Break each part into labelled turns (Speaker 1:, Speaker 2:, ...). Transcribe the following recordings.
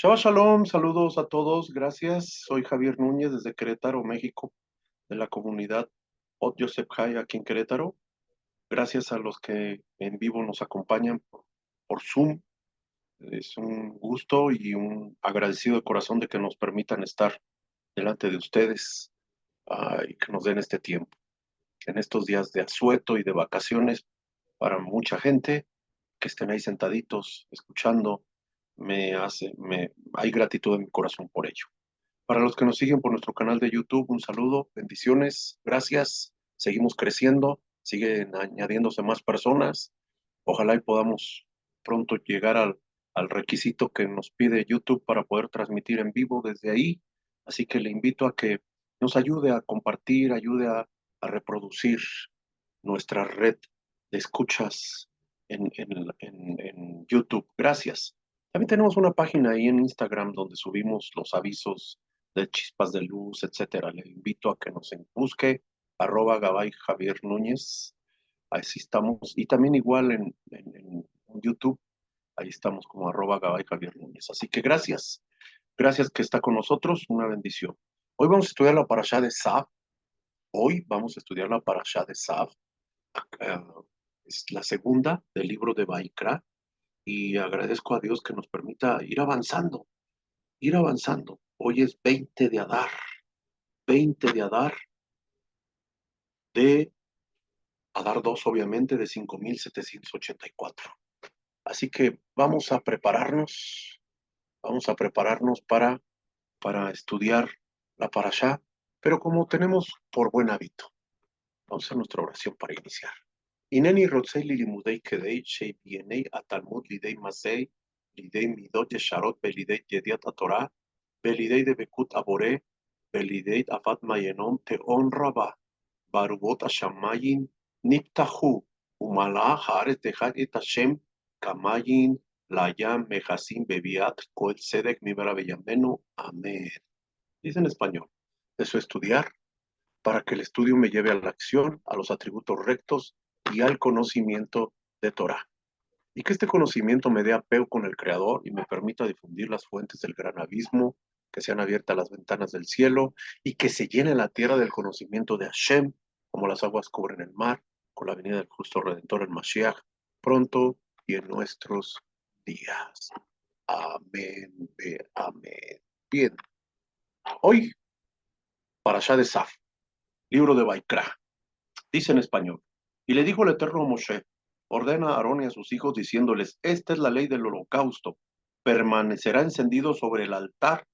Speaker 1: Shabbat Shalom, saludos a todos, gracias. Soy Javier Núñez desde Querétaro, México, de la comunidad Ot Yosef Jai aquí en Querétaro. Gracias a los que en vivo nos acompañan por Zoom. Es un gusto y un agradecido de corazón de que nos permitan estar delante de ustedes y que nos den este tiempo. En estos días de asueto y de vacaciones para mucha gente, que estén ahí sentaditos, escuchando, hay gratitud en mi corazón por ello. Para los que nos siguen por nuestro canal de YouTube, un saludo, bendiciones, gracias. Seguimos creciendo, siguen añadiéndose más personas. Ojalá y podamos pronto llegar al requisito que nos pide YouTube para poder transmitir en vivo desde ahí. Así que le invito a que nos ayude a compartir, a reproducir nuestra red de escuchas en YouTube. Gracias. También tenemos una página ahí en Instagram donde subimos los avisos de chispas de luz, etcétera. Le invito a que nos busque, @Gabay Javier Núñez. Así estamos. Y también igual en YouTube, ahí estamos como @Gabay Javier Núñez. Así que gracias. Gracias que está con nosotros. Una bendición. Hoy vamos a estudiar la parashá de Saf. Hoy vamos a estudiar la parashá de Saf. eh, es la segunda del libro de Baikra y agradezco a Dios que nos permita ir avanzando, ir avanzando. Hoy es 20 de Adar, 20 de Adar, de Adar 2 obviamente, de 5784. Así que vamos a prepararnos para estudiar la parashá, pero como tenemos por buen hábito, vamos a hacer nuestra oración para iniciar. הנני רוצה ללימודי כדי שביעני התלמוד לידי מעשה, לידי מידות ישרות ולידי ידיעת התורה, ולידי דבקות הבורא, ולידי אהבת מעיינום תהום רבה. בערובות השמיים נפתחו, ומלאך הארץ דחה את השם כמים לים מכסים בביאת כל צדק ממרא בימינו. Amén. Dice en español, de su estudiar para que el estudio me lleve a la acción, a los atributos rectos y al conocimiento de Torah. Y que este conocimiento me dé apego con el Creador y me permita difundir las fuentes del gran abismo, que sean abiertas las ventanas del cielo y que se llene la tierra del conocimiento de Hashem, como las aguas cubren el mar, con la venida del justo Redentor el Mashiach, pronto y en nuestros días. Amén. Amén. Bien, hoy, Parashá de Saf, libro de Baikra. Dice en español, y le dijo el Eterno a Moshe, ordena a Aarón y a sus hijos diciéndoles, esta es la ley del holocausto, permanecerá encendido sobre el altar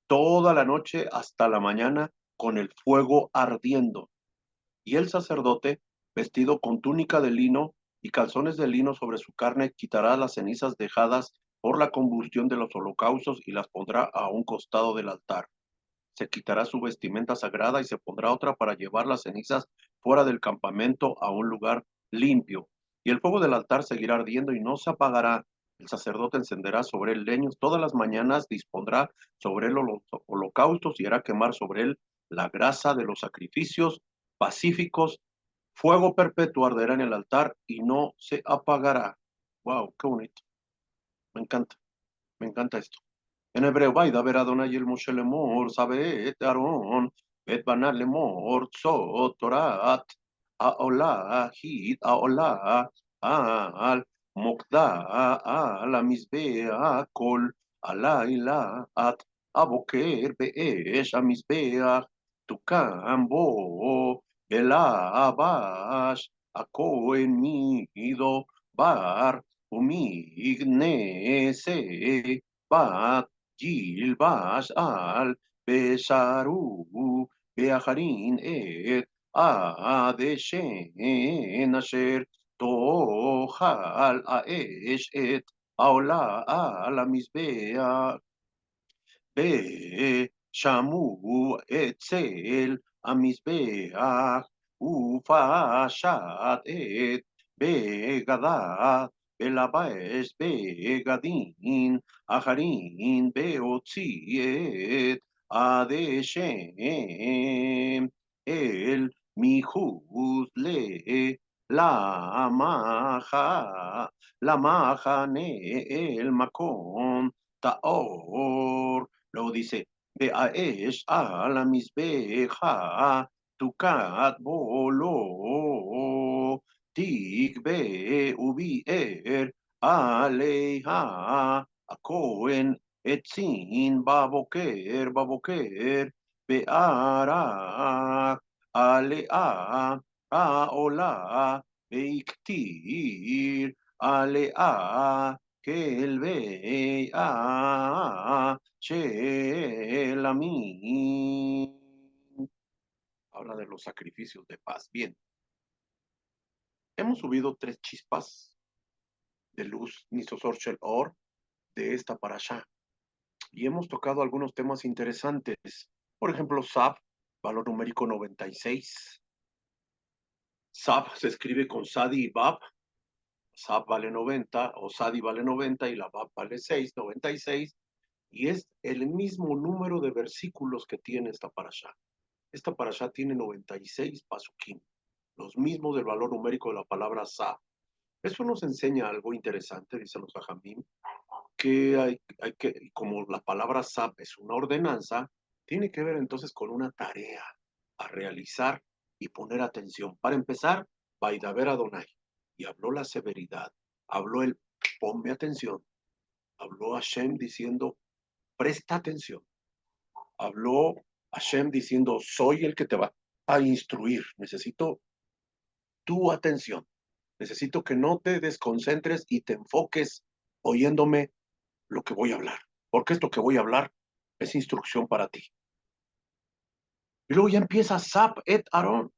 Speaker 1: toda la noche hasta la mañana con el fuego ardiendo. Y el sacerdote, vestido con túnica de lino y calzones de lino sobre su carne, quitará las cenizas dejadas por la combustión de los holocaustos y las pondrá a un costado del altar. Se quitará su vestimenta sagrada y se pondrá otra para llevar las cenizas fuera del campamento a un lugar limpio. Y el fuego del altar seguirá ardiendo y no se apagará. El sacerdote encenderá sobre él leños todas las mañanas, dispondrá sobre él los holocaustos y hará quemar sobre él la grasa de los sacrificios pacíficos. Fuego perpetuo arderá en el altar y no se apagará. Wow, qué bonito. Me encanta esto. En hebreo, Vaidaber Adonai el Moshe lemor, sabe et Aarón, et Banal lemor, tzot Torat, Aolah, hit Aolah, al Mokda, al Amizbeach, kol Alayla, at Aboker be'esh Amizbeach, tukam bo, Belabash, Akoen mido, bar, umignese, bat Gilbash al Besaru Beaharin et Adeshen Asher Tohal Aesh et Aola al Amizbeach Shamu Etzel Amizbeach Ufashat et Begadat Belabaes Begadin Aharin Beotzi et Adeshem El Mihuz Le La Maha La Mahane El Makom taor. Luego dice, Beaesh ala misbeja, tukat bolo, tikbe ubier, aleha, a Cohen, etzin, baboker, be'ara, alea, ola, beiktir, alea, kelbea, shelamim. Habla de los sacrificios de paz. Bien, hemos subido 3 chispas de luz, Nisosor Shel Or, de esta parasha. Y hemos tocado algunos temas interesantes. Por ejemplo, Sab, valor numérico 96. Sab se escribe con Sadi y Bab. Sab vale 90 o Sadi vale 90 y la Bab vale 6, 96. Y es el mismo número de versículos que tiene esta parasha. Esta parasha tiene 96 pasukim, los mismos del valor numérico de la palabra Sab. Eso nos enseña algo interesante, dice los Jajamim, que hay que, como la palabra SAP es una ordenanza, tiene que ver entonces con una tarea a realizar y poner atención. Para empezar, Vaidaber Adonai, y habló la severidad, habló el ponme atención, habló Hashem diciendo presta atención, habló Hashem diciendo soy el que te va a instruir, necesito tu atención, necesito que no te desconcentres y te enfoques oyéndome lo que voy a hablar, porque esto que voy a hablar es instrucción para ti. Y luego ya empieza Sab et Aarón,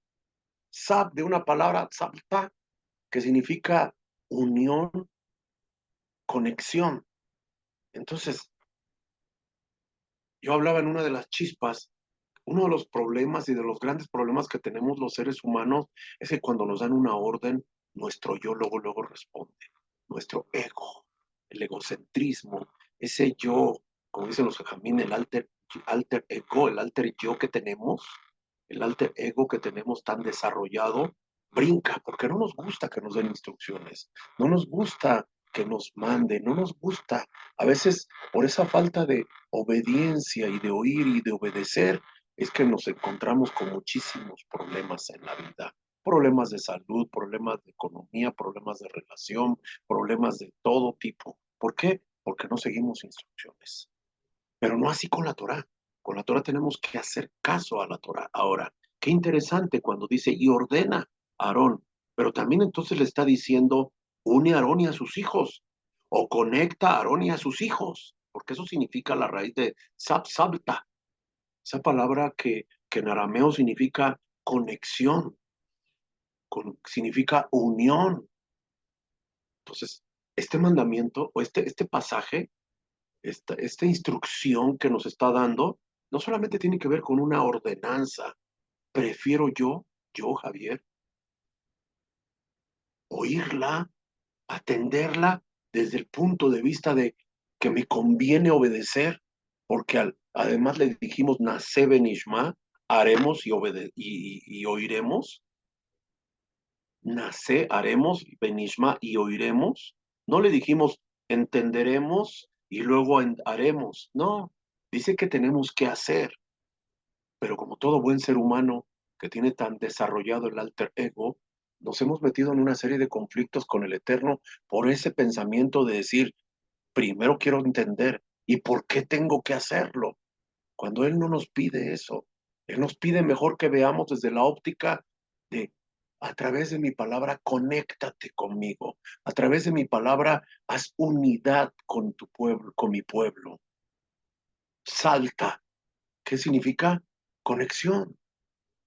Speaker 1: Sab de una palabra Sabta, que significa unión, conexión. Entonces, yo hablaba en una de las chispas, uno de los problemas y de los grandes problemas que tenemos los seres humanos es que cuando nos dan una orden, nuestro yo luego responde, nuestro ego, el egocentrismo, ese yo, como dicen los jajamín, el alter ego, el alter yo que tenemos, el alter ego que tenemos tan desarrollado, brinca, porque no nos gusta que nos den instrucciones, no nos gusta que nos manden, no nos gusta. A veces por esa falta de obediencia y de oír y de obedecer, es que nos encontramos con muchísimos problemas en la vida. Problemas de salud, problemas de economía, problemas de relación, problemas de todo tipo. ¿Por qué? Porque no seguimos instrucciones. Pero no así con la Torá. Con la Torá tenemos que hacer caso a la Torá. Ahora, qué interesante cuando dice y ordena a Aarón, pero también entonces le está diciendo une a Aarón y a sus hijos, o conecta a Aarón y a sus hijos, porque eso significa la raíz de sabta, esa palabra que en arameo significa conexión, significa unión. Entonces, este mandamiento o este pasaje, esta instrucción que nos está dando, no solamente tiene que ver con una ordenanza. Prefiero yo, Javier, oírla, atenderla desde el punto de vista de que me conviene obedecer, porque además le dijimos, Nace Benishma, haremos y oiremos. Nace, haremos, Benishma y oiremos. No le dijimos, entenderemos y luego haremos. No, dice que tenemos que hacer. Pero como todo buen ser humano que tiene tan desarrollado el alter ego, nos hemos metido en una serie de conflictos con el Eterno por ese pensamiento de decir, primero quiero entender, ¿y por qué tengo que hacerlo? Cuando Él no nos pide eso, Él nos pide mejor que veamos desde la óptica de, a través de mi palabra, conéctate conmigo, a través de mi palabra, haz unidad con tu pueblo, con mi pueblo. Salta, ¿qué significa? Conexión.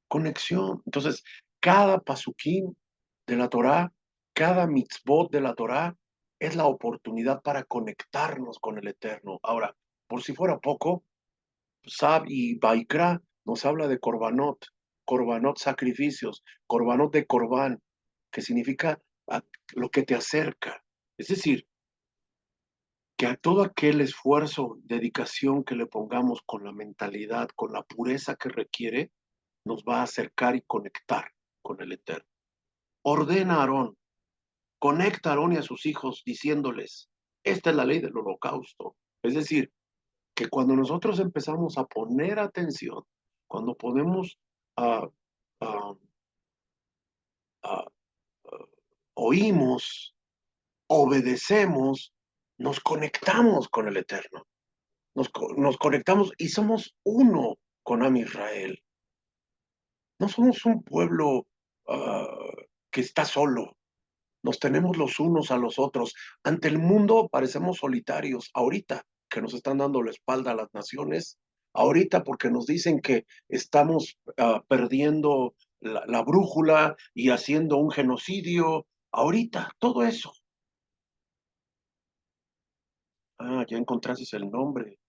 Speaker 1: Conexión. Entonces, cada pasuquín de la Torá, cada mitzvot de la Torá es la oportunidad para conectarnos con el Eterno. Ahora, por si fuera poco, Sab y Baikra nos habla de korbanot sacrificios, korbanot de corbán, que significa lo que te acerca. Es decir, que a todo aquel esfuerzo, dedicación que le pongamos con la mentalidad, con la pureza que requiere, nos va a acercar y conectar con el Eterno. Ordena a Aarón, conecta a Aarón y a sus hijos diciéndoles, esta es la ley del holocausto, Es decir, que cuando nosotros empezamos a poner atención, cuando ponemos, a a- a- oímos, obedecemos, nos conectamos con el Eterno, nos conectamos y somos uno con Am Israel. No somos un pueblo ah, que está solo, nos tenemos los unos a los otros. Ante el mundo parecemos solitarios, ahorita que nos están dando la espalda a las naciones, ahorita porque nos dicen que estamos perdiendo la brújula y haciendo un genocidio, ahorita, todo eso. Ah, ya encontraste el nombre,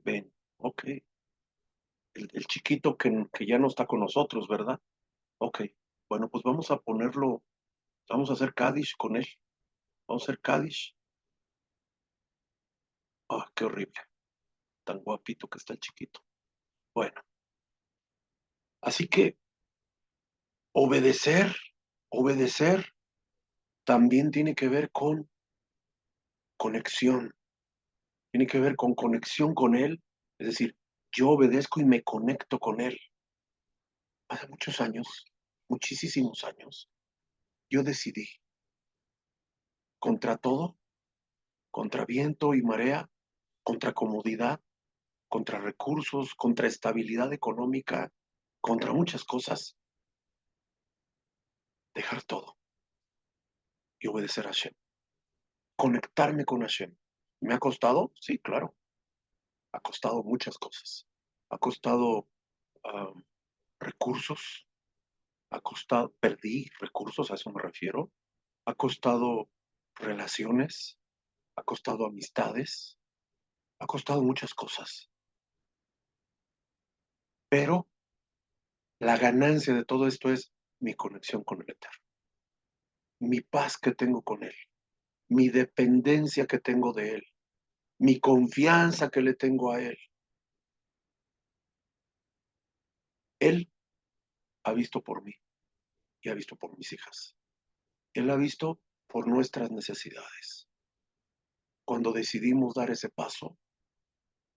Speaker 1: Ben. Ok, el chiquito que ya no está con nosotros, ¿verdad? Ok, bueno, pues vamos a ponerlo, vamos a hacer Kaddish con él. Vamos a hacer Kaddish. Ah, qué horrible, tan guapito que está el chiquito. Bueno, así que obedecer, obedecer también tiene que ver con conexión, tiene que ver con conexión con Él. Es decir, yo obedezco y me conecto con Él. Hace muchos años, muchísimos años, yo decidí contra todo, contra viento y marea, contra comodidad, contra recursos, contra estabilidad económica, contra muchas cosas, dejar todo y obedecer a Hashem, conectarme con Hashem. ¿Me ha costado? Sí, claro, ha costado muchas cosas. Ha costado ah, recursos, ha costado, perdí recursos, a eso me refiero. Ha costado relaciones, ha costado amistades, ha costado muchas cosas. Pero la ganancia de todo esto es mi conexión con el Eterno, mi paz que tengo con Él, mi dependencia que tengo de Él, mi confianza que le tengo a Él. Él ha visto por mí y ha visto por mis hijas. Él ha visto por nuestras necesidades. Cuando decidimos dar ese paso,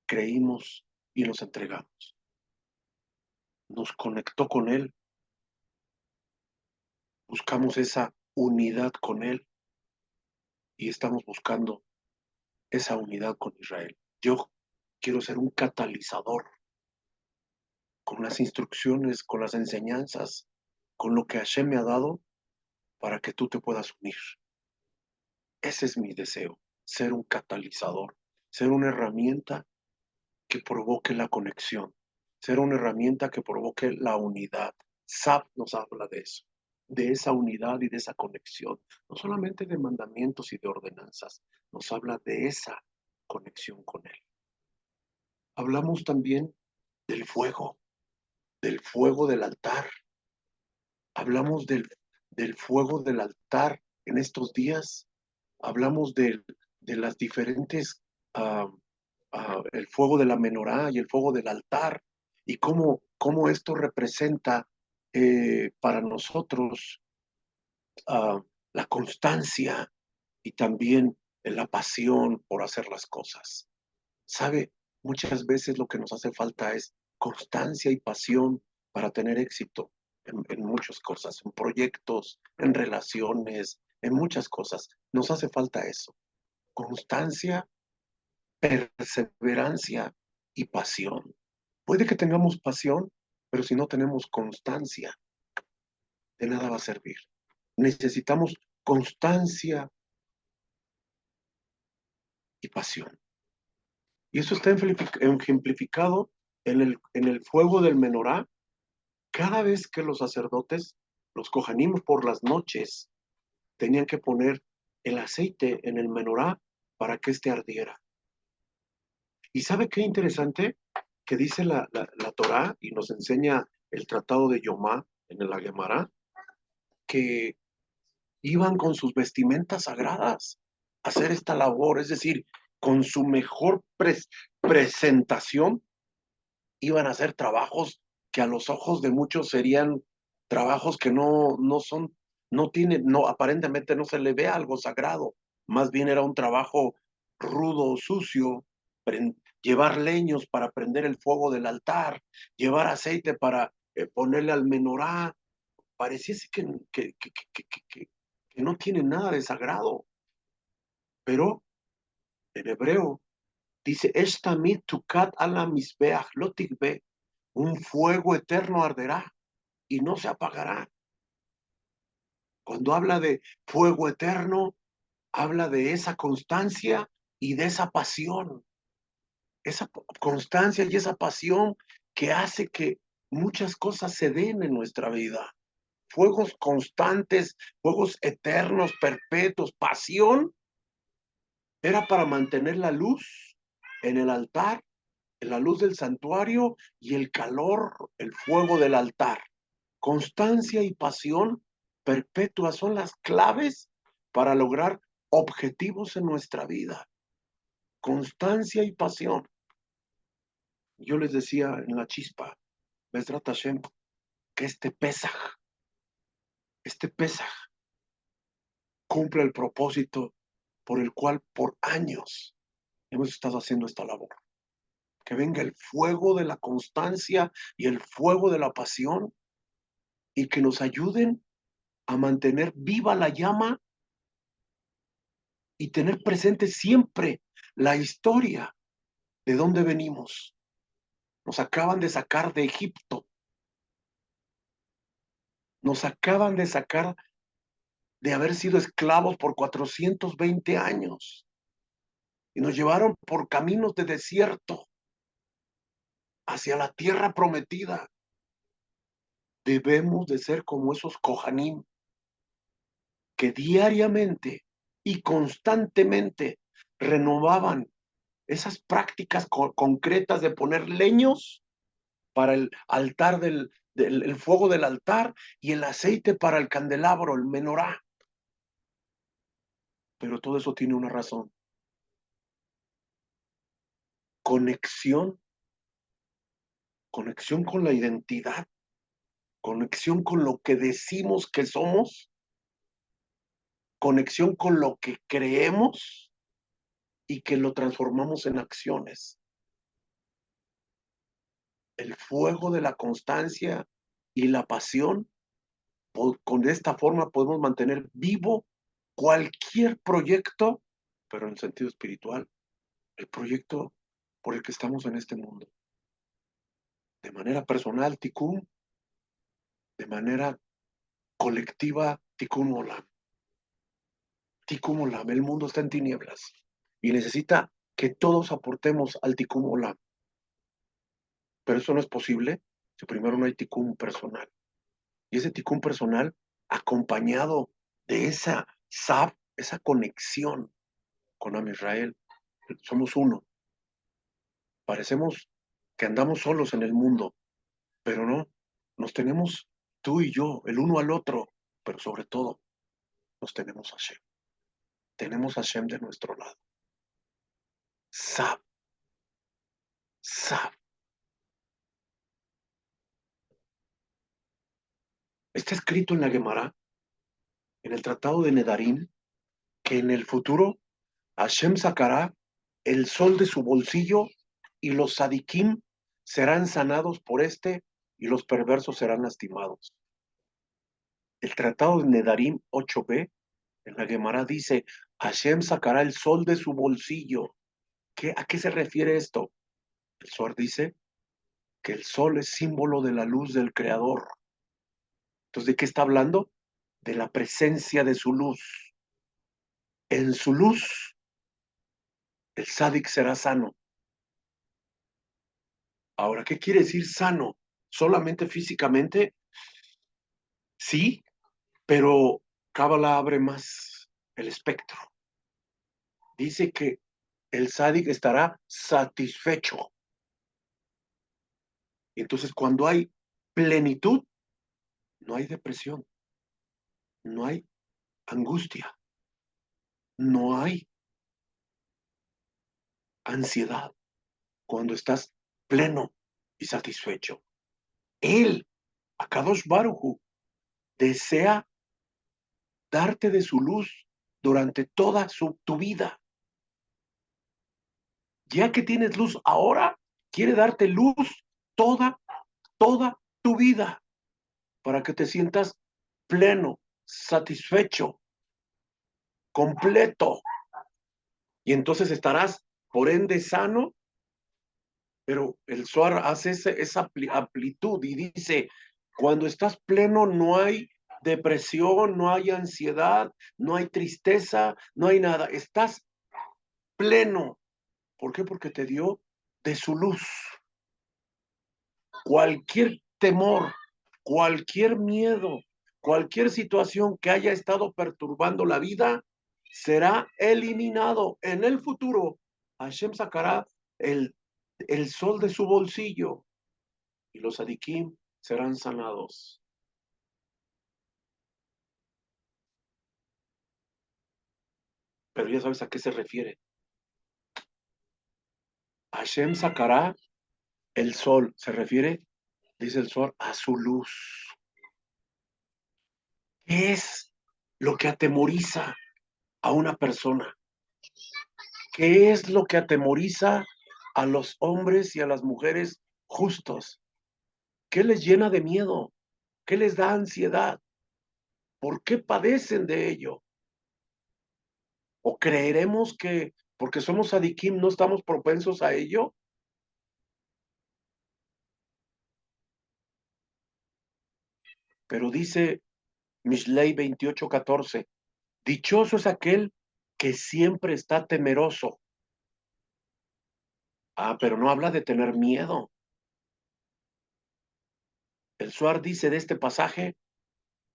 Speaker 1: creímos y nos entregamos. Nos conectó con Él, buscamos esa unidad con Él y estamos buscando esa unidad con Israel. Yo quiero ser un catalizador con las instrucciones, con las enseñanzas, con lo que Hashem me ha dado para que tú te puedas unir. Ese es mi deseo, ser un catalizador, ser una herramienta que provoque la conexión, ser una herramienta que provoque la unidad. SAP nos habla de esa unidad y de esa conexión, no solamente de mandamientos y de ordenanzas, nos habla de esa conexión con Él. Hablamos también del fuego del altar. Hablamos del fuego del altar en estos días. Hablamos de las diferentes ah, el fuego de la menorá y el fuego del altar, y cómo esto representa para nosotros la constancia y también la pasión por hacer las cosas. ¿Sabe? Muchas veces lo que nos hace falta es constancia y pasión para tener éxito en muchas cosas, en proyectos, en relaciones, en muchas cosas. Nos hace falta eso, constancia, perseverancia y pasión. Puede que tengamos pasión, pero si no tenemos constancia, de nada va a servir. Necesitamos constancia y pasión. Y eso está ejemplificado en el fuego del menorá. Cada vez que los sacerdotes, los cojanimos por las noches, tenían que poner el aceite en el menorá para que éste ardiera. ¿Y sabe qué interesante? Que dice la Torá y nos enseña el tratado de Yomá en el Gemara, que iban con sus vestimentas sagradas a hacer esta labor, es decir, con su mejor presentación, iban a hacer trabajos que a los ojos de muchos serían trabajos que no son, no tienen, no, aparentemente no se le ve algo sagrado, más bien era un trabajo rudo o sucio, llevar leños para prender el fuego del altar, llevar aceite para ponerle al menorá. Pareciese que no tiene nada de sagrado, pero en hebreo dice, Esta mit tukat ala misbeach lo tikbe, un fuego eterno arderá y no se apagará. Cuando habla de fuego eterno, habla de esa constancia y de esa pasión, esa constancia y esa pasión que hace que muchas cosas se den en nuestra vida. Fuegos constantes, fuegos eternos, perpetuos, pasión, era para mantener la luz en el altar, en la luz del santuario y el calor, el fuego del altar. Constancia y pasión perpetua son las claves para lograr objetivos en nuestra vida. Constancia y pasión. Yo les decía en la chispa, Bezrat Hashem, que este Pesaj cumple el propósito por el cual por años hemos estado haciendo esta labor. Que venga el fuego de la constancia y el fuego de la pasión y que nos ayuden a mantener viva la llama y tener presente siempre la historia de dónde venimos. Nos acaban de sacar de Egipto, nos acaban de sacar de haber sido esclavos por 420 años y nos llevaron por caminos de desierto hacia la tierra prometida. Debemos de ser como esos Kohanim que diariamente y constantemente renovaban esas prácticas concretas de poner leños para el altar el fuego del altar y el aceite para el candelabro, el menorá. Pero todo eso tiene una razón. Conexión, conexión con la identidad, conexión con lo que decimos que somos, conexión con lo que creemos y que lo transformamos en acciones. El fuego de la constancia y la pasión, con esta forma podemos mantener vivo cualquier proyecto, pero en sentido espiritual, el proyecto por el que estamos en este mundo. De manera personal, Tikkun, de manera colectiva, Tikkun Olam. Tikkun Olam, el mundo está en tinieblas y necesita que todos aportemos al Tikkun Olam. Pero eso no es posible si primero no hay Tikkun personal. Y ese Tikkun personal, acompañado de esa sab, esa conexión con Am Israel, somos uno. Parecemos que andamos solos en el mundo, pero no, nos tenemos tú y yo, el uno al otro, pero sobre todo nos tenemos a Hashem. Tenemos a Hashem de nuestro lado. Sab, sab. Está escrito en la Gemara, en el Tratado de Nedarim, que en el futuro Hashem sacará el sol de su bolsillo y los sadikim serán sanados por este y los perversos serán lastimados. El Tratado de Nedarim 8b en la Gemara dice, Hashem sacará el sol de su bolsillo. ¿A qué se refiere esto? El Zohar dice que el sol es símbolo de la luz del Creador. Entonces, ¿de qué está hablando? De la presencia de su luz. En su luz, el sádic será sano. Ahora, ¿qué quiere decir sano? ¿Solamente físicamente? Sí, pero Cábala abre más el espectro. Dice que el sádic estará satisfecho. Entonces, cuando hay plenitud, no hay depresión, no hay angustia, no hay ansiedad. Cuando estás pleno y satisfecho. Él, Akadosh Baruj Hu, desea darte de su luz durante toda tu vida. Ya que tienes luz ahora, quiere darte luz toda, toda tu vida para que te sientas pleno, satisfecho, completo. Y entonces estarás, por ende, sano. Pero el Zohar hace esa amplitud y dice, cuando estás pleno no hay depresión, no hay ansiedad, no hay tristeza, no hay nada. Estás pleno. ¿Por qué? Porque te dio de su luz. Cualquier temor, cualquier miedo, cualquier situación que haya estado perturbando la vida, será eliminado en el futuro. Hashem sacará el, el sol de su bolsillo y los adikim serán sanados. Pero ya sabes a qué se refiere. Hashem sacará el sol. Se refiere, dice el sol, a su luz. ¿Qué es lo que atemoriza a una persona? ¿Qué es lo que atemoriza a los hombres y a las mujeres justos? ¿Qué les llena de miedo? ¿Qué les da ansiedad? ¿Por qué padecen de ello? ¿O creeremos que porque somos adikim no estamos propensos a ello? Pero dice Mishlei 28:14, dichoso es aquel que siempre está temeroso. Ah, pero no habla de tener miedo. El Suar dice de este pasaje,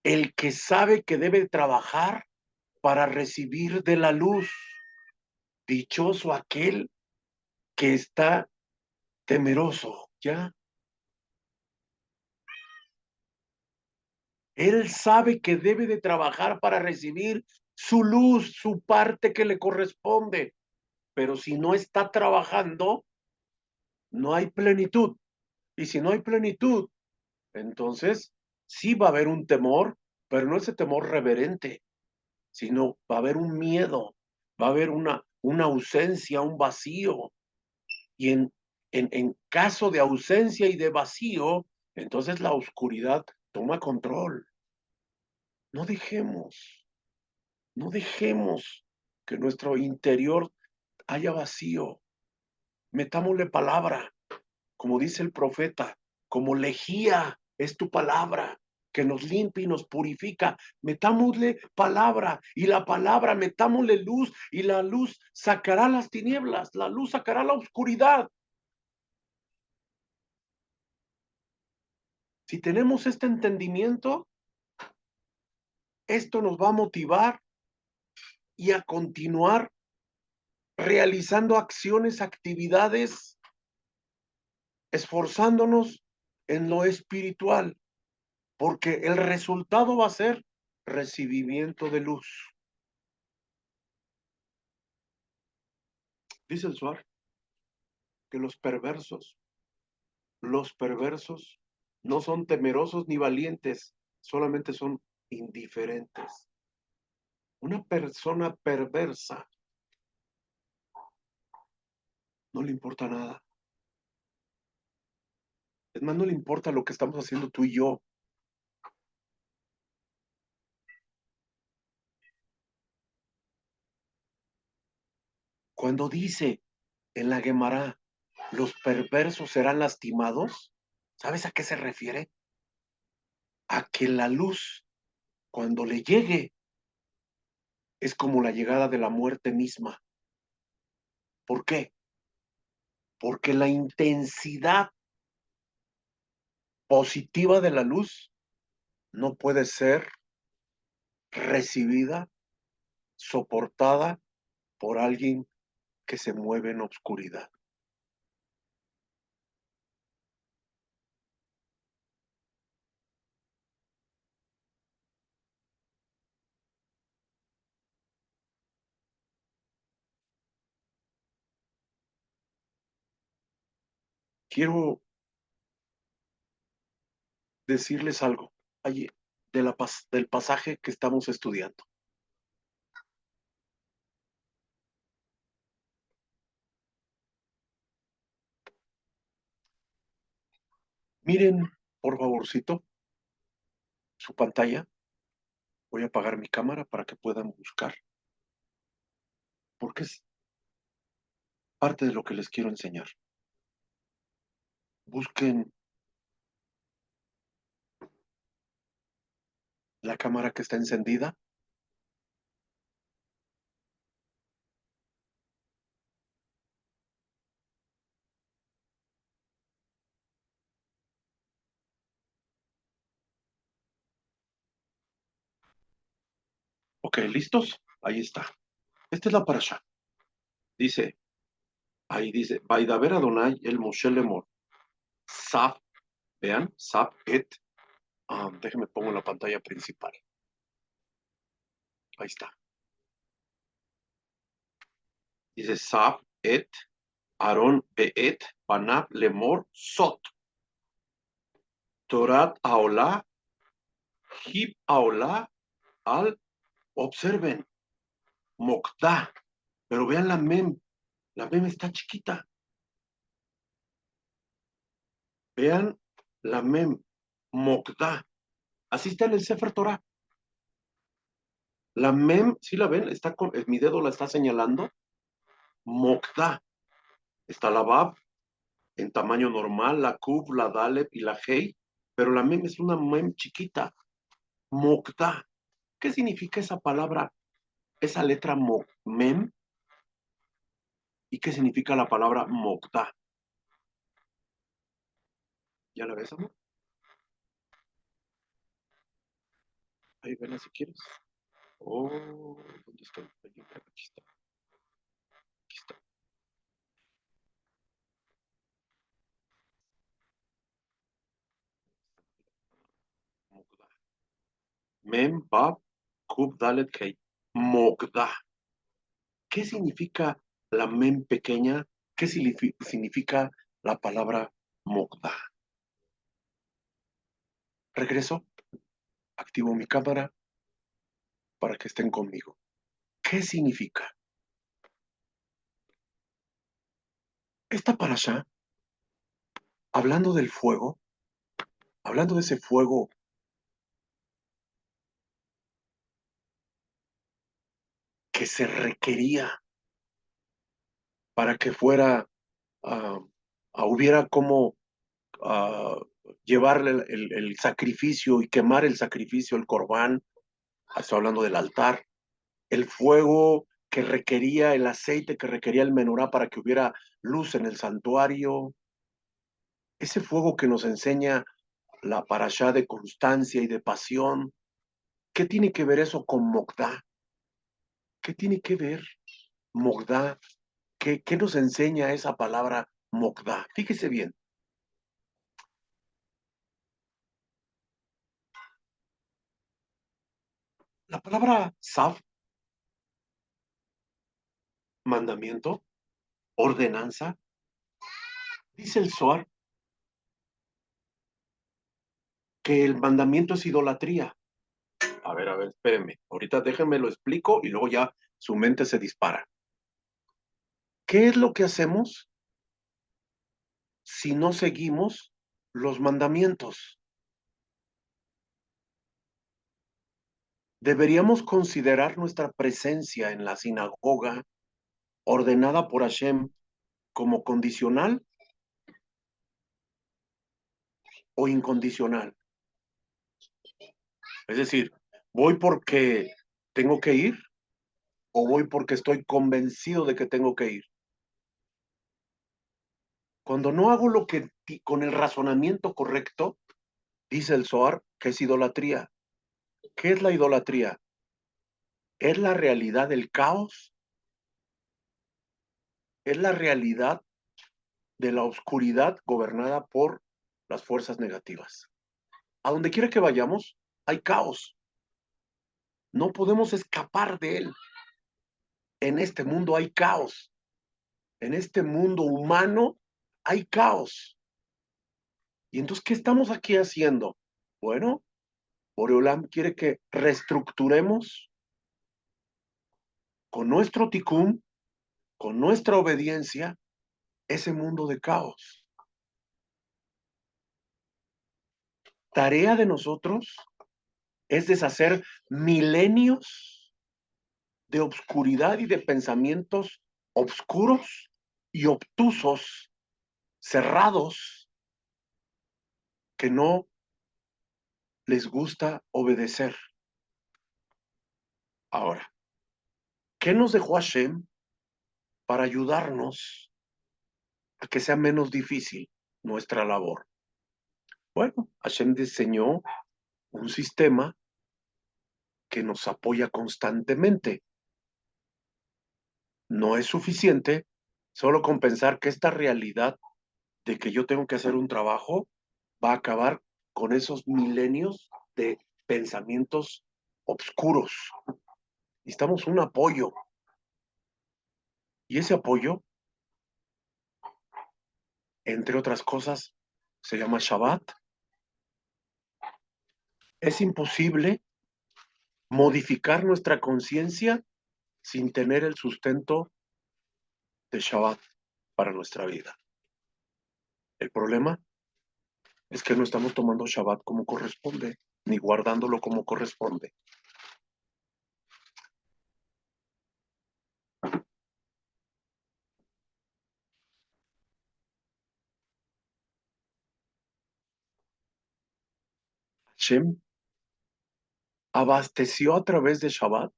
Speaker 1: el que sabe que debe trabajar para recibir de la luz. Dichoso aquel que está temeroso, ¿ya? Él sabe que debe de trabajar para recibir su luz, su parte que le corresponde, pero si no está trabajando, no hay plenitud. Y si no hay plenitud, entonces sí va a haber un temor, pero no ese temor reverente, sino va a haber un miedo, va a haber una ausencia, un vacío. Y en caso de ausencia y de vacío, entonces la oscuridad toma control. No dejemos, no dejemos que nuestro interior haya vacío. Metámosle palabra, como dice el profeta, como lejía es tu palabra, que nos limpia y nos purifica. Metámosle palabra y la palabra, metámosle luz y la luz sacará las tinieblas, la luz sacará la oscuridad. Si tenemos este entendimiento, esto nos va a motivar y a continuar realizando acciones, actividades, esforzándonos en lo espiritual, porque el resultado va a ser recibimiento de luz. Dice el Suar que los perversos no son temerosos ni valientes, solamente son indiferentes. Una persona perversa no le importa nada. Es más, no le importa lo que estamos haciendo tú y yo. Cuando dice en la Gemara, los perversos serán lastimados, ¿sabes a qué se refiere? A que la luz, cuando le llegue, es como la llegada de la muerte misma. ¿Por qué? Porque la intensidad positiva de la luz no puede ser recibida, soportada por alguien que se mueve en obscuridad. Quiero decirles algo allí del pasaje que estamos estudiando. Miren, por favorcito, su pantalla. Voy a apagar mi cámara para que puedan buscar, porque es parte de lo que les quiero enseñar. Busquen la cámara que está encendida. Ok, ¿listos? Ahí está. Esta es la parasha. Dice, ahí dice, Vaidaber Adonai el Moshe Lemor. Saf, vean, Saf et. Déjenme pongo en la pantalla principal. Ahí está. Dice, Saf et Aaron beet Panab Lemor Sot. Torat Aolah, Hib Aolah al, observen, Mokda. Pero vean la mem. La mem está chiquita. Vean la mem. Mokda. Así está en el Sefer Torah. La mem, ¿sí la ven? Está con, mi dedo la está señalando. Mokda. Está la Bab en tamaño normal, la Kuf, la Dalet y la Hei. Pero la mem es una mem chiquita. Mokda. ¿Qué significa esa palabra, esa letra mem? ¿Y qué significa la palabra Mokda? ¿Ya la ves, amor? Ahí ven si quieres. Oh, ¿dónde está? Aquí está. Aquí está. Mokda. Mem, Bab, Kuf, Dalet, Hei. Mokda. ¿Qué significa la mem pequeña? ¿Qué significa la palabra Mokda? Regreso, activo mi cámara para que estén conmigo. ¿Qué significa? Esta parasha, hablando del fuego, hablando de ese fuego que se requería para que fuera, ah, hubiera como llevarle el sacrificio y quemar el sacrificio, el corbán, estoy hablando del altar, el fuego que requería, el aceite que requería el menorá para que hubiera luz en el santuario, ese fuego que nos enseña la parashá de constancia y de pasión. ¿Qué tiene que ver eso con Mogdá? ¿Qué tiene que ver Mogdá? ¿Qué nos enseña esa palabra Mogdá? Fíjese bien, la palabra Saf, mandamiento, ordenanza, dice el Zohar que el mandamiento es idolatría. A ver, espérenme. Ahorita déjenme lo explico y luego ya su mente se dispara. ¿Qué es lo que hacemos si no seguimos los mandamientos? Deberíamos considerar nuestra presencia en la sinagoga ordenada por Hashem como condicional o incondicional. Es decir, ¿voy porque tengo que ir o voy porque estoy convencido de que tengo que ir? Cuando no hago lo que con el razonamiento correcto, dice el Zohar que es idolatría. ¿Qué es la idolatría? Es la realidad del caos, es la realidad de la oscuridad gobernada por las fuerzas negativas. A donde quiera que vayamos, hay caos. No podemos escapar de él. En este mundo hay caos. En este mundo humano hay caos. Y entonces, ¿qué estamos aquí haciendo? Bueno, Boreolam quiere que reestructuremos con nuestro tikkun, con nuestra obediencia, ese mundo de caos. tarea de nosotros es deshacer milenios de obscuridad y de pensamientos obscuros y obtusos, cerrados, que no les gusta obedecer. Ahora, ¿qué nos dejó Hashem para ayudarnos a que sea menos difícil nuestra labor? Bueno, Hashem diseñó un sistema que nos apoya constantemente. No es suficiente solo con pensar que esta realidad de que yo tengo que hacer un trabajo va a acabar con esos milenios de pensamientos oscuros. Necesitamos un apoyo. Y ese apoyo, entre otras cosas, se llama Shabbat. Es imposible modificar nuestra conciencia sin tener el sustento de Shabbat para nuestra vida. El problema es que no estamos tomando Shabbat como corresponde, ni guardándolo como corresponde. Hashem abasteció a través de Shabbat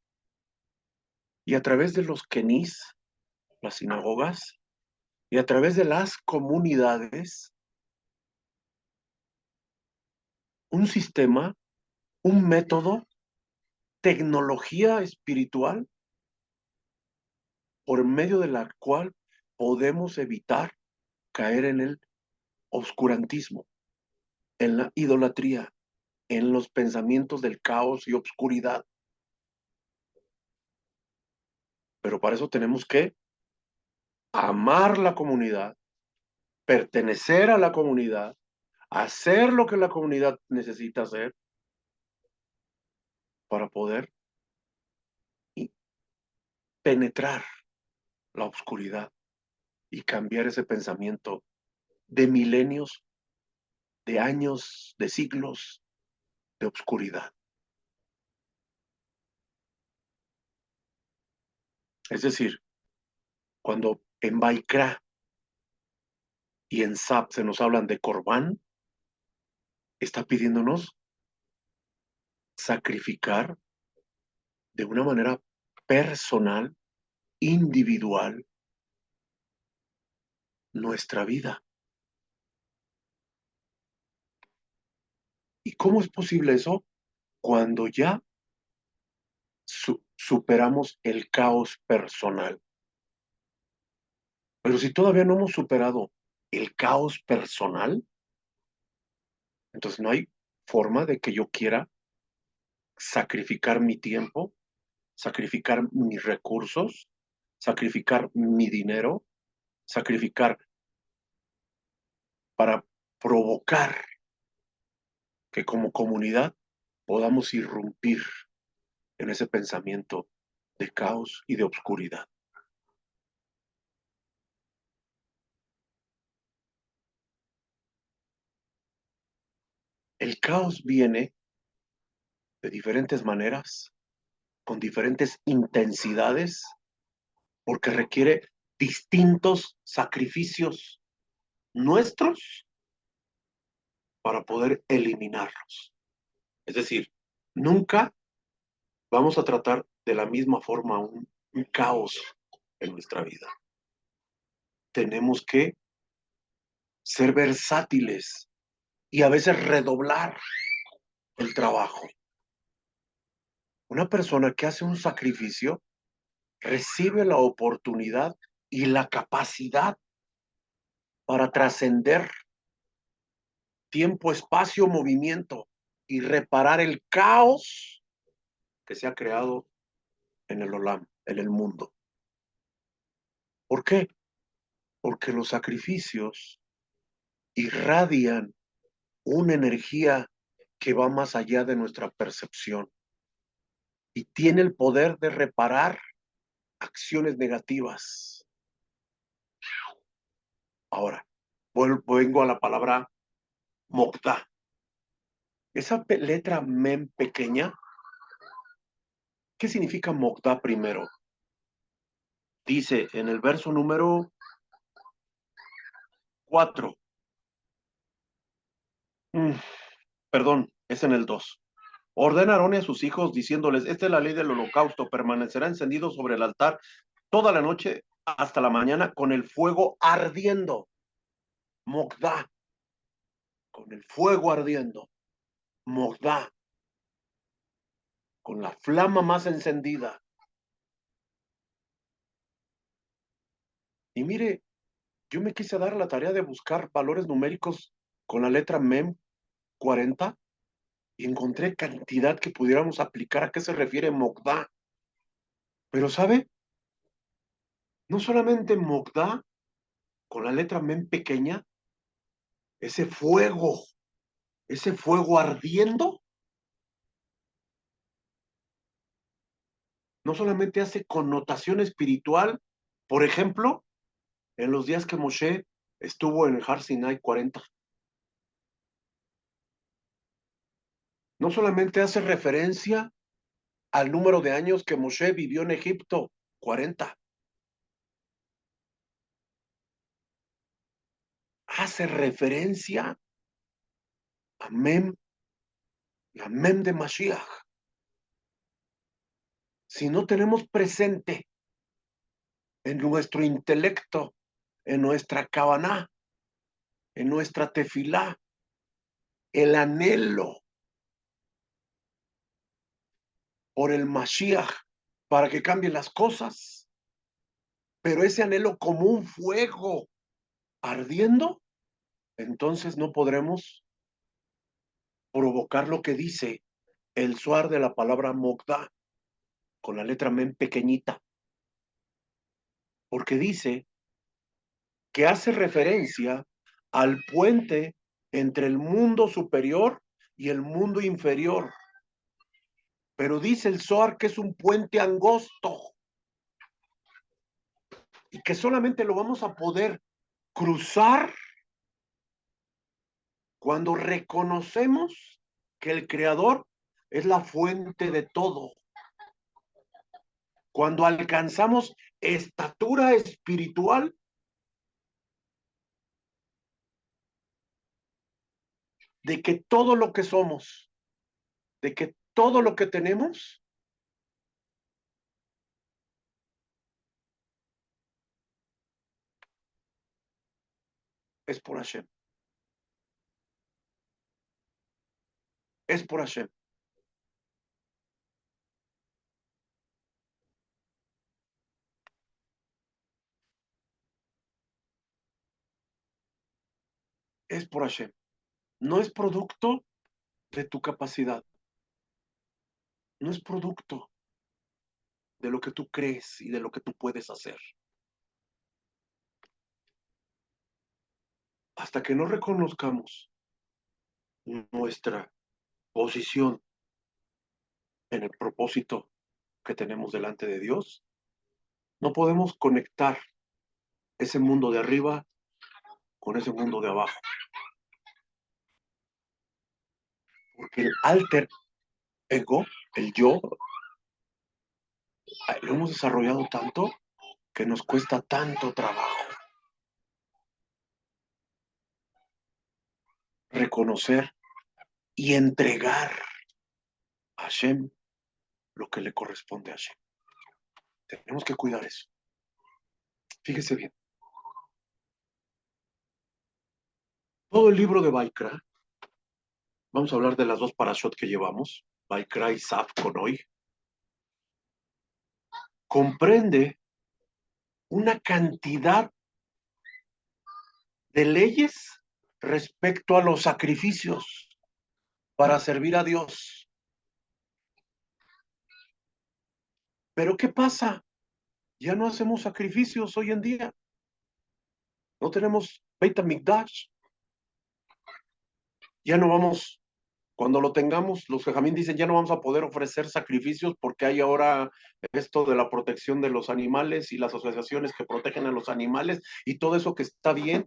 Speaker 1: y a través de los kenis, las sinagogas, y a través de las comunidades, un sistema, un método, tecnología espiritual por medio de la cual podemos evitar caer en el oscurantismo, en la idolatría, en los pensamientos del caos y obscuridad. Pero para eso tenemos que amar la comunidad, pertenecer a la comunidad, hacer lo que la comunidad necesita hacer para poder penetrar la oscuridad y cambiar ese pensamiento de milenios, de años, de siglos de oscuridad. Es decir, cuando en Baikra y en Sab se nos hablan de Corbán, está pidiéndonos sacrificar de una manera personal, individual, nuestra vida. ¿Y cómo es posible eso? Cuando ya superamos el caos personal. Pero si todavía no hemos superado el caos personal, entonces no hay forma de que yo quiera sacrificar mi tiempo, sacrificar mis recursos, sacrificar mi dinero, sacrificar para provocar que como comunidad podamos irrumpir en ese pensamiento de caos y de obscuridad. El caos viene de diferentes maneras, con diferentes intensidades, porque requiere distintos sacrificios nuestros para poder eliminarlos. Es decir, nunca vamos a tratar de la misma forma un caos en nuestra vida. Tenemos que ser versátiles y a veces redoblar el trabajo. Una persona que hace un sacrificio recibe la oportunidad y la capacidad para trascender tiempo, espacio, movimiento y reparar el caos que se ha creado en el Olam, en el mundo. ¿Por qué? Porque los sacrificios irradian una energía que va más allá de nuestra percepción y tiene el poder de reparar acciones negativas. Ahora, vengo a la palabra Mokta. Esa letra mem pequeña, ¿qué significa Mogdá primero? Dice en el verso número 4. Mm, perdón, es en el 2. Ordena a Aarón y a sus hijos diciéndoles, esta es la ley del holocausto, permanecerá encendido sobre el altar toda la noche hasta la mañana con el fuego ardiendo. Mogdá, con el fuego ardiendo. Mogdá, con la flama más encendida. Y mire, yo me quise dar la tarea de buscar valores numéricos con la letra MEM 40 y encontré cantidad que pudiéramos aplicar a qué se refiere Mogdá. Pero ¿sabe? No solamente Mogdá, con la letra MEM pequeña, ese fuego ardiendo, no solamente hace connotación espiritual, por ejemplo, en los días que Moshe estuvo en el Har Sinai 40, no solamente hace referencia al número de años que Moshe vivió en Egipto, 40, hace referencia a Mem, la Mem de Mashiach. Si no tenemos presente en nuestro intelecto, en nuestra Kavaná, en nuestra tefilá, el anhelo por el Mashiach para que cambien las cosas, pero ese anhelo como un fuego ardiendo, entonces no podremos provocar lo que dice el suar de la palabra Mogdá, con la letra men pequeñita, porque dice que hace referencia al puente entre el mundo superior y el mundo inferior. Pero dice el Zohar que es un puente angosto y que solamente lo vamos a poder cruzar cuando reconocemos que el Creador es la fuente de todo. Cuando alcanzamos estatura espiritual de que todo lo que somos, de que todo lo que tenemos es por Hashem, es por Hashem, es por Hashem. No es producto de tu capacidad, no es producto de lo que tú crees y de lo que tú puedes hacer. Hasta que no reconozcamos nuestra posición en el propósito que tenemos delante de Dios, no podemos conectar ese mundo de arriba con ese mundo de abajo, porque el alter ego, el yo, lo hemos desarrollado tanto que nos cuesta tanto trabajo reconocer y entregar a Hashem lo que le corresponde a Hashem. Tenemos que cuidar eso. Fíjese bien. Todo el libro de Baikra, vamos a hablar de las dos parashot que llevamos, Baikra y Saf con hoy, comprende una cantidad de leyes respecto a los sacrificios para servir a Dios. Pero ¿qué pasa? Ya no hacemos sacrificios hoy en día. No tenemos Beit HaMikdash. Ya no vamos, cuando lo tengamos, los jajamín dicen, ya no vamos a poder ofrecer sacrificios porque hay ahora esto de la protección de los animales y las asociaciones que protegen a los animales y todo eso que está bien.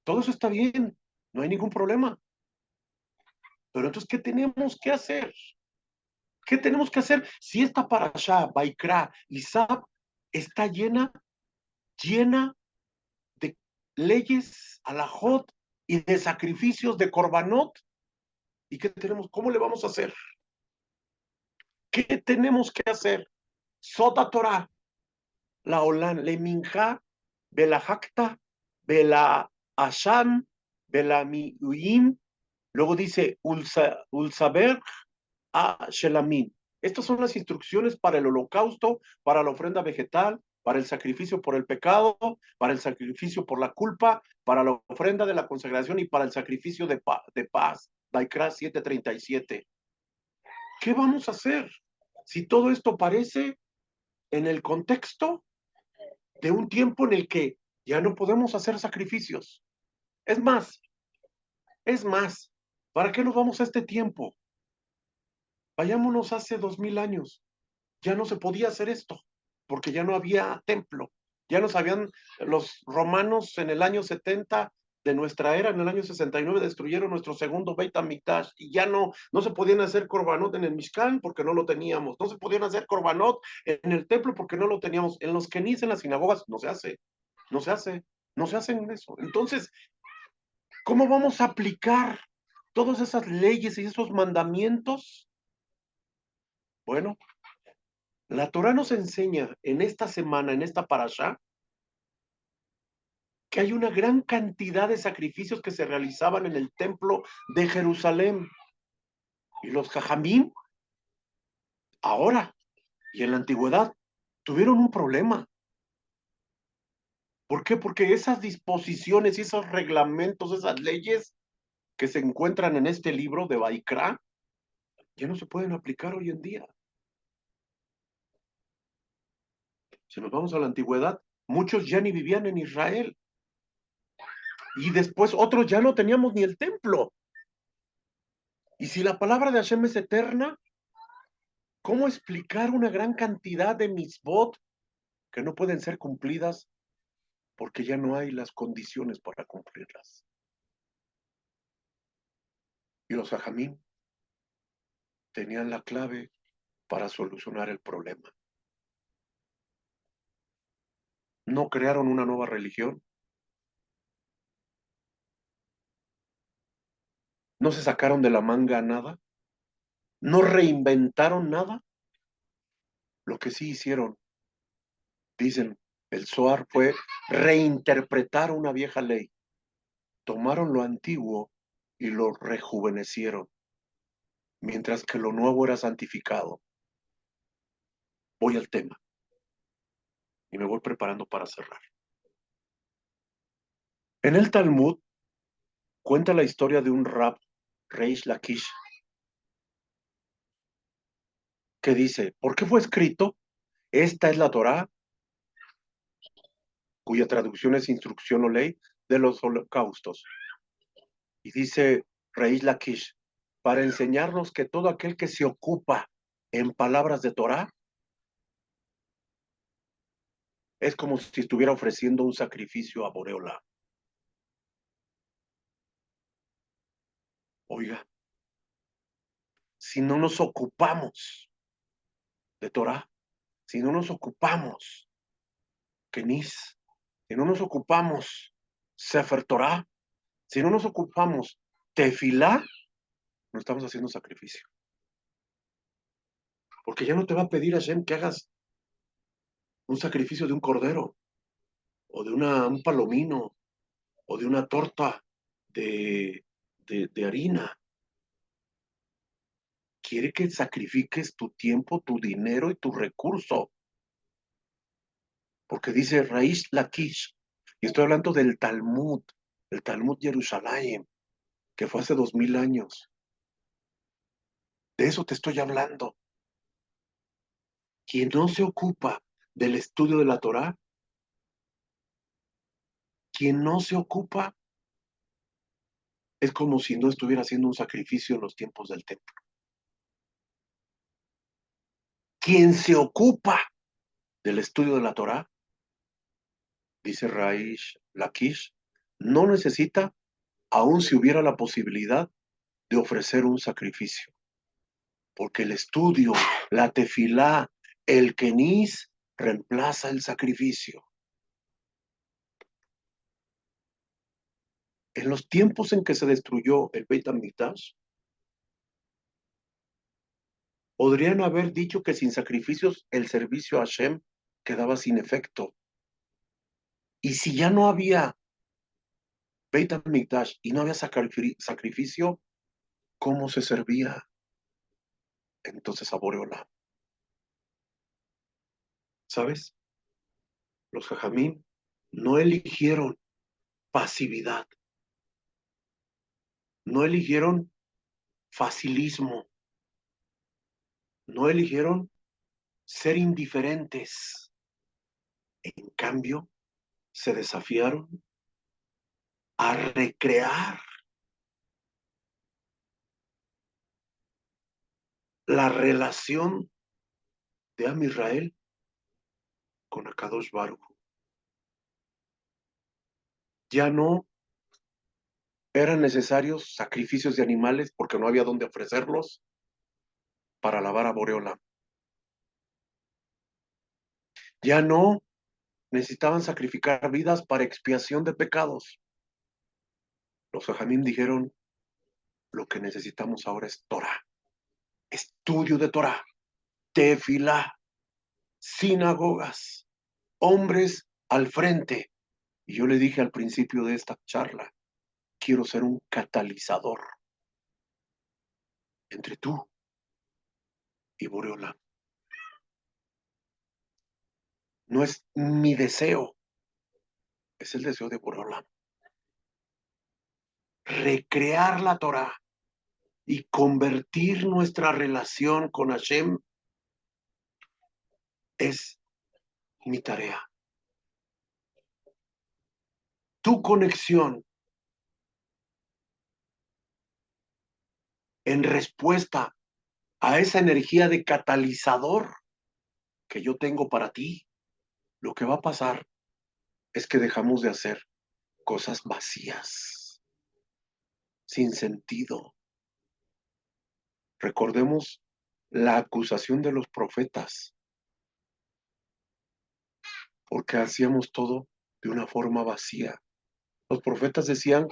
Speaker 1: Todo eso está bien. No hay ningún problema. Pero entonces, ¿qué tenemos que hacer? ¿Qué tenemos que hacer si esta parashá, Baikra, Isab, está llena de leyes, alajot y de sacrificios de korbanot? ¿Y qué tenemos? ¿Cómo le vamos a hacer? ¿Qué tenemos que hacer? Sota Torah, la Olan, le Minja, Bela Hakta, Bela Asham, Bela Miuim, luego dice Ulsaber a Shelamim. Estas son las instrucciones para el holocausto, para la ofrenda vegetal, para el sacrificio por el pecado, para el sacrificio por la culpa, para la ofrenda de la consagración y para el sacrificio de paz. Baikra 7:37. ¿Qué vamos a hacer si todo esto parece en el contexto de un tiempo en el que ya no podemos hacer sacrificios? Es más, es más, ¿para qué nos vamos a este tiempo? Vayámonos hace 2000 años. Ya no se podía hacer esto, porque ya no había templo. Ya nos habían, los romanos en el año 70 de nuestra era, en el año 69, destruyeron nuestro segundo Beit HaMikdash y ya no se podían hacer korbanot en el Mishkan porque no lo teníamos. No se podían hacer korbanot en el templo porque no lo teníamos. En los kenis, en las sinagogas, no se hace. No se hace. No se hacen eso. Entonces, ¿cómo vamos a aplicar todas esas leyes y esos mandamientos? Bueno, la Torah nos enseña en esta semana, en esta parashá, que hay una gran cantidad de sacrificios que se realizaban en el templo de Jerusalén. Y los jajamim, ahora y en la antigüedad, tuvieron un problema. ¿Por qué? Porque esas disposiciones y esos reglamentos, esas leyes que se encuentran en este libro de Baikra, ya no se pueden aplicar hoy en día. Si nos vamos a la antigüedad, muchos ya ni vivían en Israel. Y después otros ya no teníamos ni el templo. Y si la palabra de Hashem es eterna, ¿cómo explicar una gran cantidad de mitzvot que no pueden ser cumplidas porque ya no hay las condiciones para cumplirlas? Y los hajamim tenían la clave para solucionar el problema. No crearon una nueva religión, no se sacaron de la manga nada, no reinventaron nada. Lo que sí hicieron, dicen, el Zohar fue reinterpretar una vieja ley. Tomaron lo antiguo y lo rejuvenecieron, mientras que lo nuevo era santificado. Voy al tema y me voy preparando para cerrar. En el Talmud cuenta la historia de un rab, Reish Lakish, que dice, ¿por qué fue escrito? Esta es la Torá, cuya traducción es instrucción o ley de los holocaustos. Y dice Reish Lakish, para enseñarnos que todo aquel que se ocupa en palabras de Torá es como si estuviera ofreciendo un sacrificio a Boreola. Oiga, si no nos ocupamos de Torá, si no nos ocupamos Kenis, si no nos ocupamos Sefer Torah, si no nos ocupamos Tefilá, no estamos haciendo sacrificio. Porque ya no te va a pedir Hashem que hagas un sacrificio de un cordero, o de un palomino, o de una torta de harina. Quiere que sacrifiques tu tiempo, tu dinero y tu recurso. Porque dice Reish Lakish, y estoy hablando del Talmud, el Talmud Jerusalén, que fue hace 2000 años. De eso te estoy hablando. Quien no se ocupa del estudio de la Torá, quien no se ocupa, es como si no estuviera haciendo un sacrificio en los tiempos del templo. Quien se ocupa del estudio de la Torá, dice Raish Lakish, no necesita, aun si hubiera la posibilidad, de ofrecer un sacrificio, porque el estudio, la tefilá, el kenis reemplaza el sacrificio. En los tiempos en que se destruyó el Beit HaMikdash, podrían haber dicho que sin sacrificios el servicio a Hashem quedaba sin efecto. Y si ya no había Beit HaMikdash y no había sacrificio, ¿cómo se servía entonces a Boreolam? ¿Sabes? Los jajamín no eligieron pasividad, no eligieron facilismo, no eligieron ser indiferentes. En cambio, se desafiaron a recrear la relación de Am Israel con Akadosh Baruj. Ya no eran necesarios sacrificios de animales porque no había dónde ofrecerlos para alabar a Boreolam. Ya no necesitaban sacrificar vidas para expiación de pecados. Los Jajamim dijeron, lo que necesitamos ahora es Torah, estudio de Torah, tefilá, sinagogas, hombres al frente. Y yo le dije al principio de esta charla, quiero ser un catalizador entre tú y Boreolam. No es mi deseo, es el deseo de Boreolam. Recrear la Torah y convertir nuestra relación con Hashem es mi tarea. Tu conexión en respuesta a esa energía de catalizador que yo tengo para ti, lo que va a pasar es que dejamos de hacer cosas vacías, sin sentido. Recordemos la acusación de los profetas, porque hacíamos todo de una forma vacía. Los profetas decían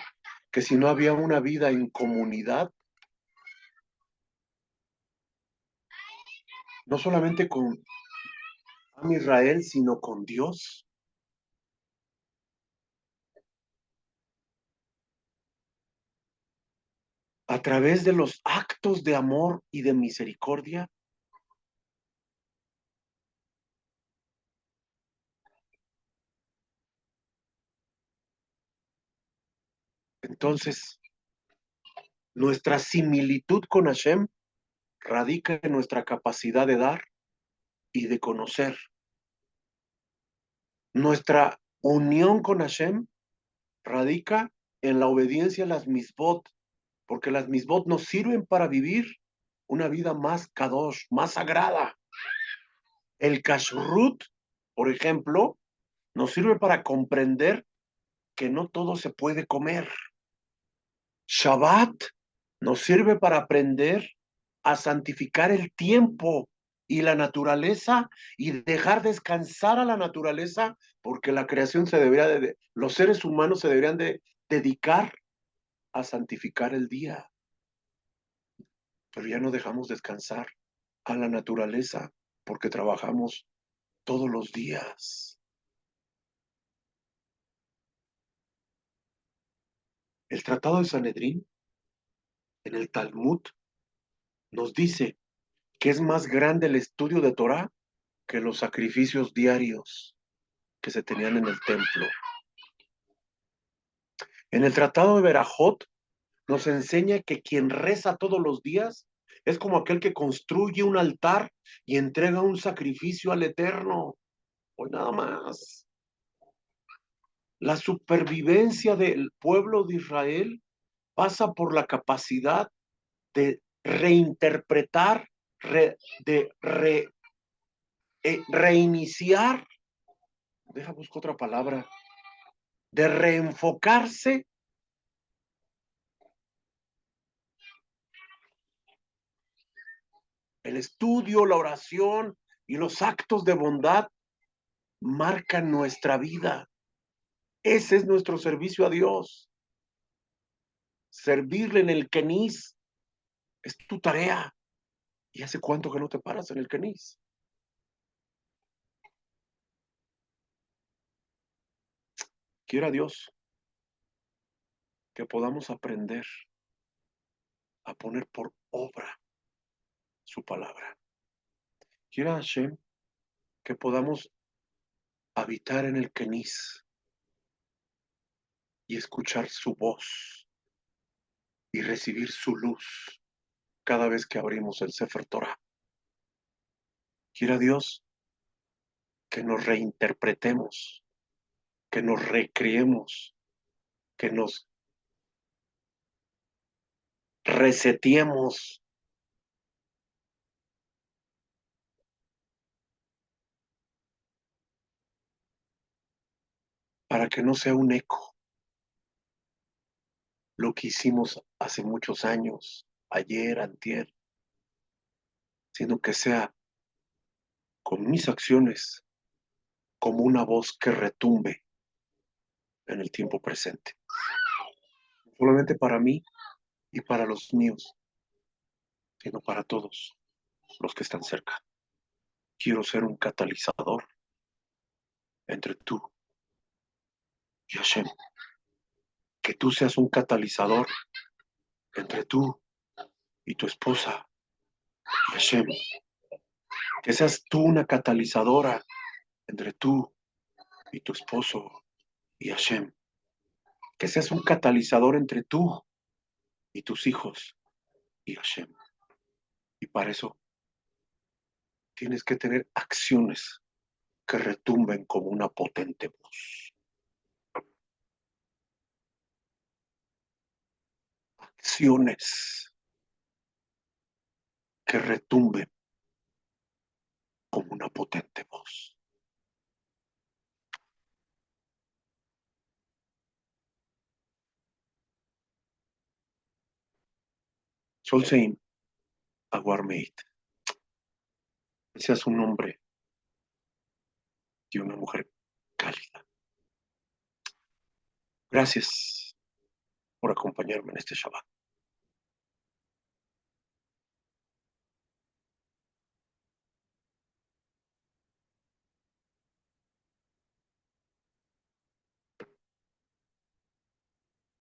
Speaker 1: que si no había una vida en comunidad, no solamente con Am Israel, sino con Dios, a través de los actos de amor y de misericordia, entonces nuestra similitud con Hashem radica en nuestra capacidad de dar y de conocer. Nuestra unión con Hashem radica en la obediencia a las misbot, porque las misbot nos sirven para vivir una vida más kadosh, más sagrada. El kashrut, por ejemplo, nos sirve para comprender que no todo se puede comer. Shabbat nos sirve para aprender a santificar el tiempo y la naturaleza y dejar descansar a la naturaleza, porque la creación se debería los seres humanos se deberían de dedicar a santificar el día, pero ya no dejamos descansar a la naturaleza porque trabajamos todos los días. El Tratado de Sanedrín en el Talmud nos dice que es más grande el estudio de Torah que los sacrificios diarios que se tenían en el templo. En el Tratado de Berajot nos enseña que quien reza todos los días es como aquel que construye un altar y entrega un sacrificio al Eterno. Hoy nada más. La supervivencia del pueblo de Israel pasa por la capacidad de reinterpretar, reiniciar, buscar otra palabra, de reenfocarse El estudio, la oración y los actos de bondad marcan nuestra vida. Ese es nuestro servicio a Dios. Servirle en el Kenís es tu tarea. ¿Y hace cuánto que no te paras en el Kenís? Quiera Dios que podamos aprender a poner por obra su palabra. Quiera Hashem que podamos habitar en el Kenís y escuchar su voz y recibir su luz cada vez que abrimos el Sefer Torah. Quiera Dios que nos reinterpretemos, que nos recreemos, que nos reseteemos para que no sea un eco lo que hicimos hace muchos años, ayer, antier, sino que sea con mis acciones como una voz que retumbe en el tiempo presente, solamente para mí y para los míos, sino para todos los que están cerca. Quiero ser un catalizador entre tú y Hashem, que tú seas un catalizador entre tú y tu esposa y Hashem, que seas tú una catalizadora entre tú y tu esposo y Hashem, que seas un catalizador entre tú y tus hijos y Hashem. Y para eso tienes que tener acciones que retumben como una potente voz. Acciones que retumben como una potente voz. Solseim Aguarmeit, seas un hombre y una mujer cálida. Gracias por acompañarme en este Shabbat.